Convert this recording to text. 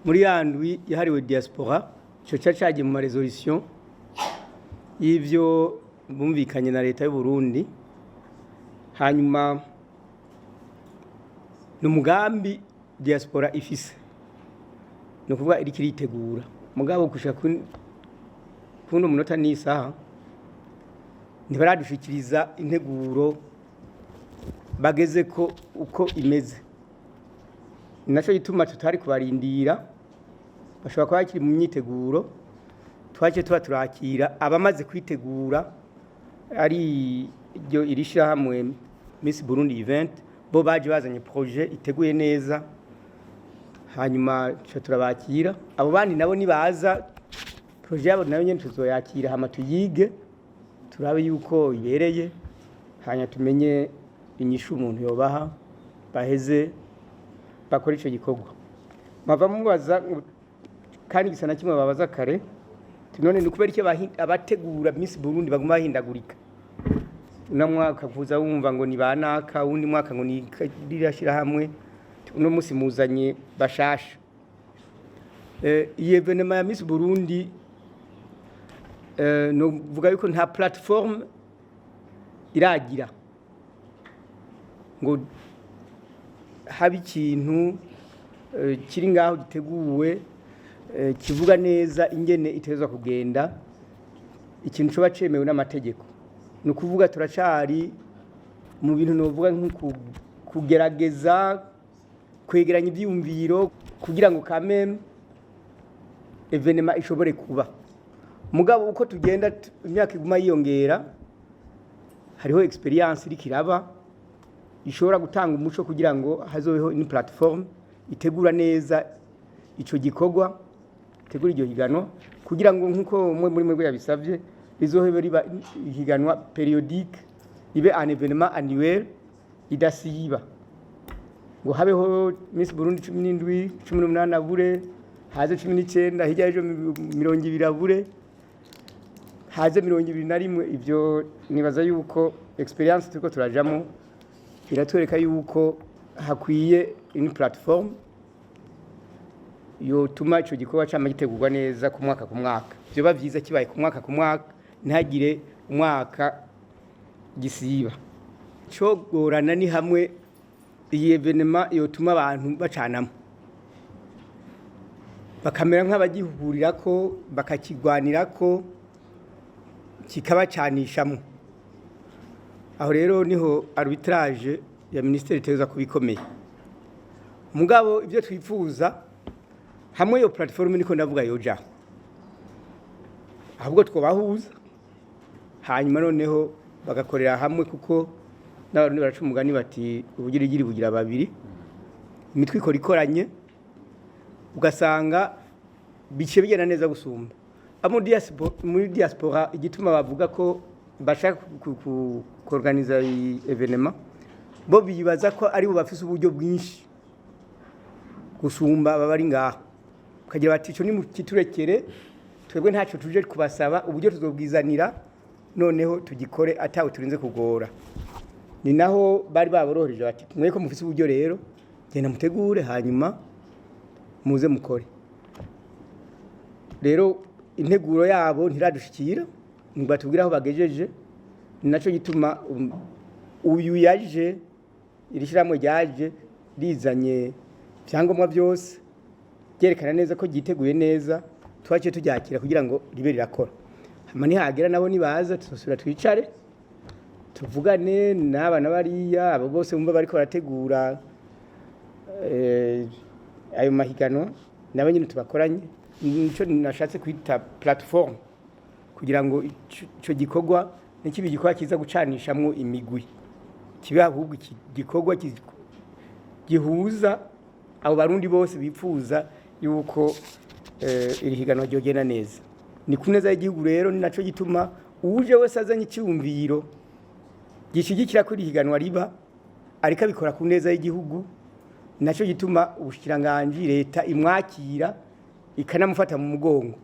muri yandwi yahariwe diaspora cyo cyacagiye mu resolution y'ivyo bumvikanye na leta y'u Burundi. Hanyuma n'umugambi diaspora ifise no kuvuga iri kiritegura mugabo gushaka kuno munota n'isaha ntibaradushikiriza integuro bageze ko uko imeze. Naco gituma tutari kubarindira bashobora kuba kiri mu myiteguro twaje turakira abamaze kwitegura ari iryo irishira hamwe Miss Burundi event bo baje bazanye projet iteguye neza. Hanyuma cyo turabakira abo bandi nabo nibaza projet yabo nayo nyene tuzoyakira hama tuyige turabe yuko ibereye hanya tumenye inyishu umuntu yobaha baheze bakora ico gikorwa. Bava mubaza kandi gisana kimwe babaza kare tunone ni kubera iki abategura Miss Burundi baguma bahindagurika. Una mwaka kuza wumva ngo ni banaka undi mwaka ngo ni rirashira hamwe uno musi muzanye bashasha. Iyi evenement ya Miss Burundi no vuga yuko nta platform iragira ngo habi ikintu kiri ngaho giteguwe kivuga neza ingene itezwa kugenda ikintu cyo bacemewe n'amategeko. No kuvuga turacari mu bintu no vuga nko kugerageza kwegeranya ibyumviro kugira ngo kameme evenement ishobore kuba. Mugabo uko tugenda imyaka iguma yiyongera hariho experience iri kiraba ishobora gutanga umuco kugira ngo hazobeho ni platform itegura neza ico gikorwa itegura iryo higano kugira ngo nkuko muri mwe yabisavye rizohebe riba higanwa periodique ibe un événement annuel idasiba ngo habeho Miss Burundi 17 18 abure haze 19 hirya ejo 20 abure haze 21. Ivyo nibaza yuko experience turiko turajamo iratwereka yuko hakwiye une platform yo tuma ico gikorwa cyamagitegurwa neza ku mwaka ku mwaka. Byo bavyiza kibaye ku mwaka ku mwaka ntagire umwaka gisiba. Cyo gorana ni hamwe iyi evenement yo tuma abantu bacanamo bakamera nk'abagihurira ko bakakigwanira ko kikabacanishamo. Aho rero niho arbitrage ya ministeri iteza kubikomeye. Mugabo ibyo twifuza hamwe yo platform niko ndavuga yoja ahubwo twobahuza hanyuma noneho bagakorera hamwe kuko n'abantu baraca umugani bati ubugirigiri bugira babiri imitwe ikora ikoranye ugasanga bice bigena neza gusumba. Muri diaspora igituma bavuga ko bashaka kuorganiza evenement bo bibaza ko ari bo bafise uburyo bwinshi gusumba babari ngaho kagira bati ico ni mu kiturekere twebwe ntaco tuje kubasaba uburyo tuzobwizanira noneho tugikore atawe turinze kugora. Ni naho bari baboroheje bati mweko mufise uburyo rero genda mutegure hanyuma muze mukore. Rero integuro yabo ntiradushikira ngo batubwira aho bagejeje naco gituma uyu yaje irishiramwe ryaje rizanye cyangwa byose byerekana neza ko giteguye neza twaje tujyakira kugira ngo ribe rirakora. Hama nihagera nabo nibaza tusubira twicare tuvugane n'abana bariya abo bose bumva bariko barategura ayo mahigano nabo nyine tubakoranye. Nico nashatse kwita platform kugira ngo ico gikorwa nikibi gikorwa kiza gucanishamwo imigwi kibe ahubwo gikorwa gihuza abo barundi bose bifuza yuko iri higano ryogena neza. Ni kuneza y'igihugu rero ni naco gituma uje wese azanye icyumviro gishigikira kuri higanwa riba ariko abikora ku neza y'igihugu. Naco gituma ubushikiranganje leta imwakira ikanamufata mu mugongo